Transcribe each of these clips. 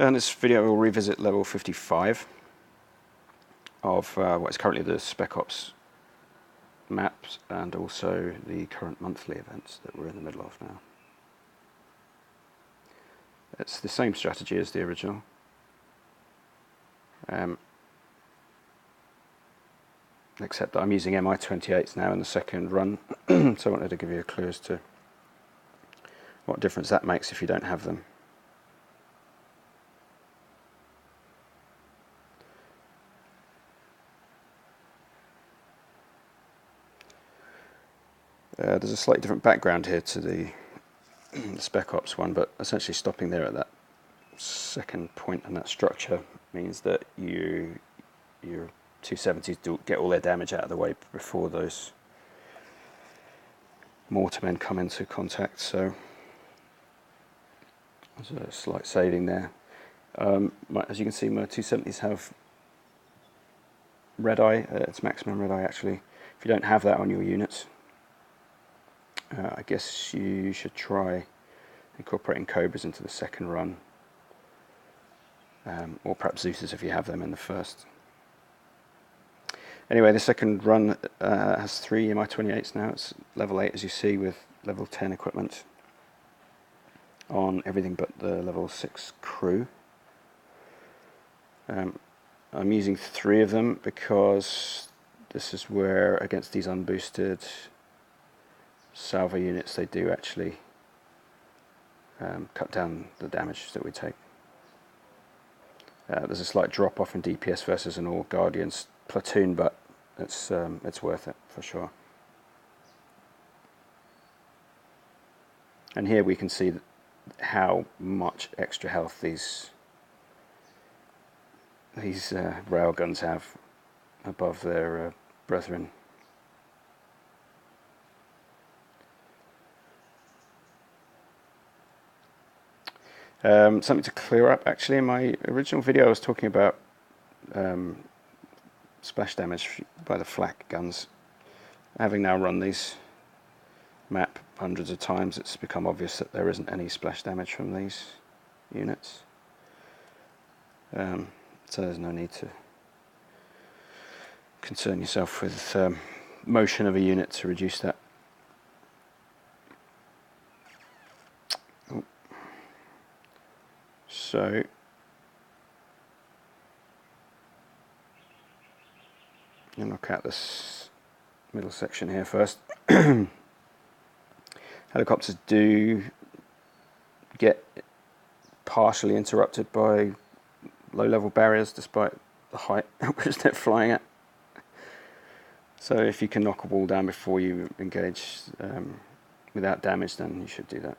In this video we'll revisit level 55 of what is currently the SpecOps maps and also the current monthly events that we're in the middle of now. It's the same strategy as the original. Except that I'm using MI28s now in the second run, so I wanted to give you a clue as to what difference that makes if you don't have them. There's a slightly different background here to the SpecOps one, but essentially stopping there at that second point in that structure means that your 270s do get all their damage out of the way before those mortarmen come into contact, so there's a slight saving there. As you can see, my 270s have red eye, it's maximum red eye actually. If you don't have that on your units, I guess you should try incorporating Cobras into the second run, or perhaps Zeus's if you have them in the first. Anyway, the second run has 3 MI28s now. It's level 8 as you see, with level 10 equipment on everything but the level 6 crew. I'm using 3 of them because this is where, against these unboosted salvo units, they do actually cut down the damage that we take. There's a slight drop off in DPS versus an all Guardians platoon, but it's worth it for sure. And here we can see how much extra health these railguns have above their brethren. Something to clear up, actually, in my original video I was talking about splash damage by the flak guns. Having now run these map hundreds of times, it's become obvious that there isn't any splash damage from these units, so there's no need to concern yourself with motion of a unit to reduce that. So I'll knock out this middle section here first. Helicopters do get partially interrupted by low-level barriers despite the height at which they're flying at. So if you can knock a wall down before you engage without damage, then you should do that.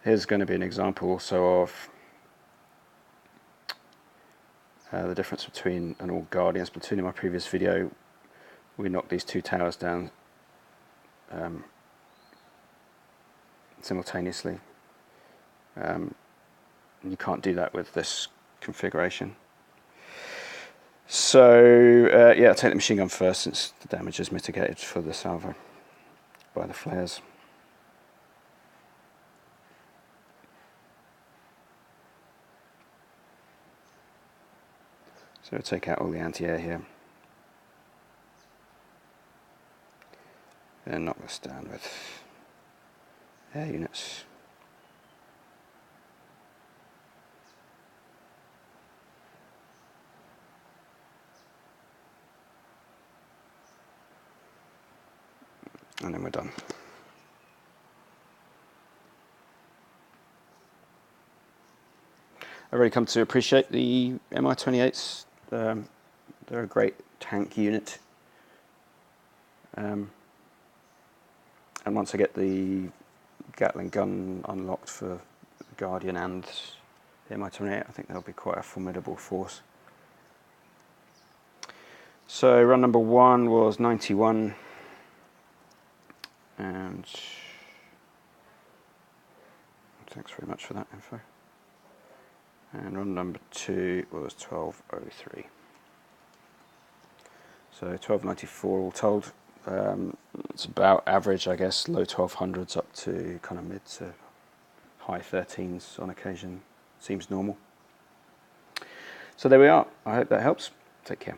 Here's going to be an example also of the difference between an all Guardians platoon. In my previous video, we knocked these 2 towers down simultaneously. You can't do that with this configuration. So yeah, I'll take the machine gun first, since the damage is mitigated for the salvo by the flares. So we'll take out all the anti-air here, and knock this down with air units. And then we're done. I've really come to appreciate the MI28s. They're a great tank unit. And once I get the Gatling gun unlocked for the Guardian and the MI28, I think they'll be quite a formidable force. So run number 1 was 91, and thanks very much for that info. And run number 2 was 1203. So 1294 all told. It's about average, I guess, low 1200s up to kind of mid to high 13s on occasion seems normal. So there we are. I hope that helps. Take care.